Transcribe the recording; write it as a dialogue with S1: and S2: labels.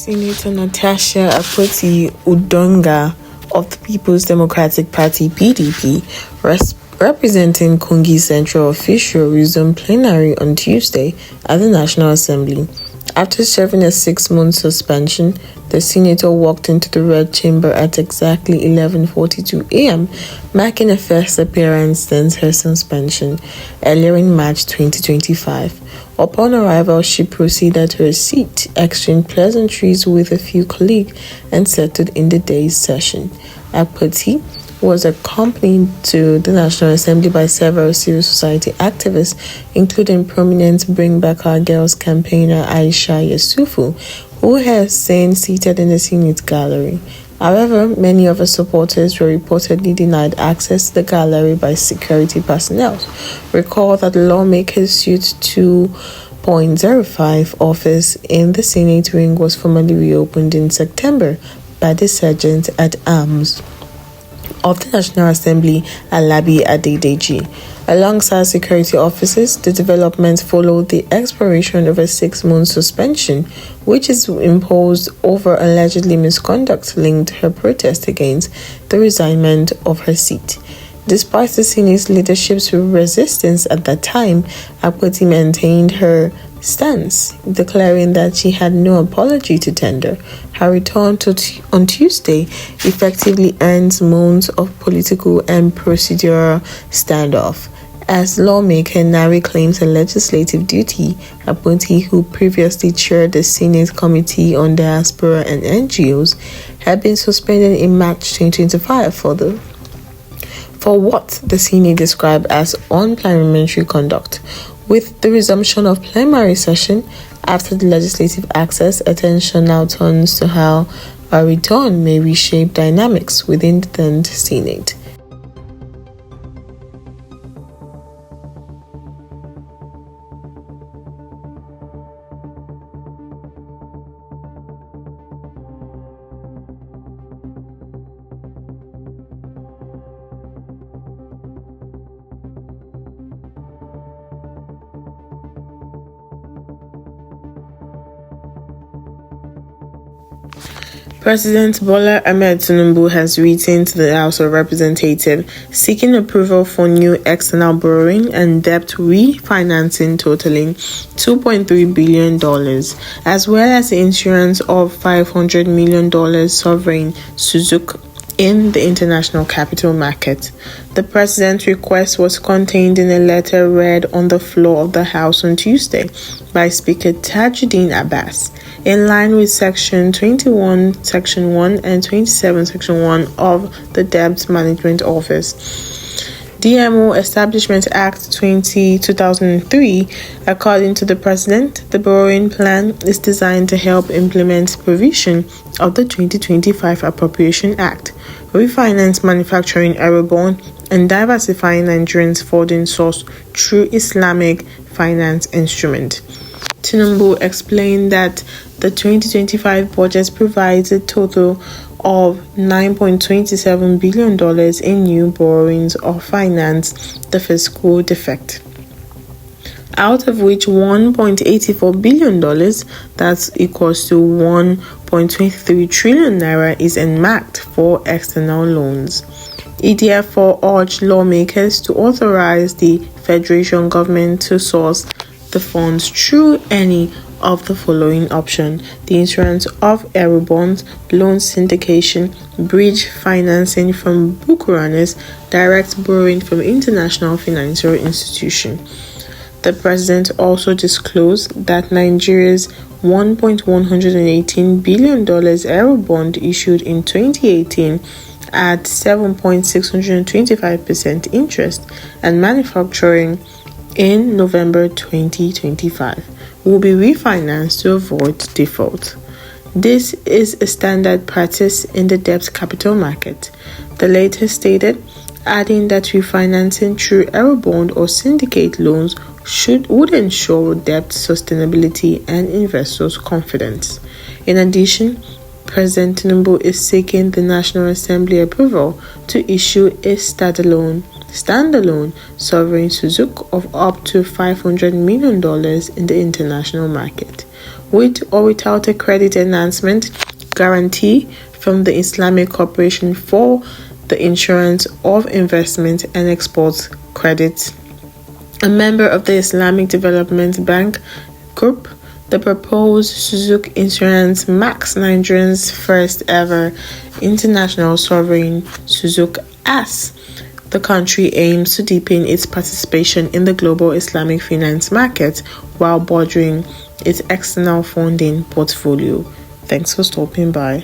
S1: Senator Natasha Udonga of the People's Democratic Party (PDP), representing Kogi Central Official, resumed plenary on Tuesday at the National Assembly. After serving a 6-month suspension, the senator walked into the Red Chamber at exactly 11:42 a.m., marking a first appearance since her suspension earlier in March 2025. Upon arrival, she proceeded to her seat, exchanged pleasantries with a few colleagues, and settled in the day's session. Akpoti was accompanied to the National Assembly by several civil society activists, including prominent Bring Back Our Girls campaigner Aisha Yesufu, who has since seated in the Senate gallery. However, many of her supporters were reportedly denied access to the gallery by security personnel. Recall that the lawmakers' suite 2.05 office in the Senate wing was formally reopened in September by the Sergeant at Arms of the National Assembly, Alabi Adedeji. Alongside security officers, the development followed the expiration of a 6-month suspension, which is imposed over allegedly misconduct linked to her protest against the resignment of her seat. Despite the Senate's leadership's resistance at that time, Akpoti maintained her stance, declaring that she had no apology to tender. Her return on Tuesday effectively ends months of political and procedural standoff. As lawmaker Nari claims a legislative duty, Akpoti, who previously chaired the Senate Committee on Diaspora and NGOs, had been suspended in March 2025 for what the Senate described as unparliamentary conduct. With the resumption of plenary session after the legislative access, attention now turns to how a return may reshape dynamics within the Senate. President Bola Ahmed Tinubu has written to the House of Representatives seeking approval for new external borrowing and debt refinancing totaling $2.3 billion, as well as the issuance of $500 million sovereign Sukuk in the international capital market. The president's request was contained in a letter read on the floor of the House on Tuesday by Speaker Tajuddin Abbas, in line with Section 21, Section 1, and 27, Section 1 of the Debt Management Office. DMO Establishment Act 2003, according to the President, the borrowing plan is designed to help implement provision of the 2025 Appropriation Act, refinance manufacturing Eurobond, and diversifying Nigerians' funding source through Islamic finance instrument. Tinubu explained that the 2025 budget provides a total of $9.27 billion in new borrowings or finance the fiscal deficit, out of which $1.84 billion, that's equals to 1.23 trillion naira, is earmarked for external loans. It therefore urged lawmakers to authorize the Federation government to source the funds through any of the following options: the issuance of Eurobonds, loan syndication, bridge financing from book runners, direct borrowing from international financial institutions. The president also disclosed that Nigeria's $1.118 billion Eurobond issued in 2018 at 7.625% interest and manufacturing in November 2025 will be refinanced to avoid default. This is a standard practice in the debt capital market, the letter stated, adding that refinancing through Eurobond or syndicate loans would ensure debt sustainability and investors' confidence. In addition, President Tinubu is seeking the National Assembly approval to issue a standalone sovereign Sukuk of up to $500 million in the international market. with or without a credit enhancement guarantee from the Islamic Corporation for the insurance of investment and export credit. A member of the Islamic Development Bank Group, the proposed Suzuk Insurance marks Nigeria's first ever international sovereign Suzuk as the country aims to deepen its participation in the global Islamic finance market while broadening its external funding portfolio. Thanks for stopping by.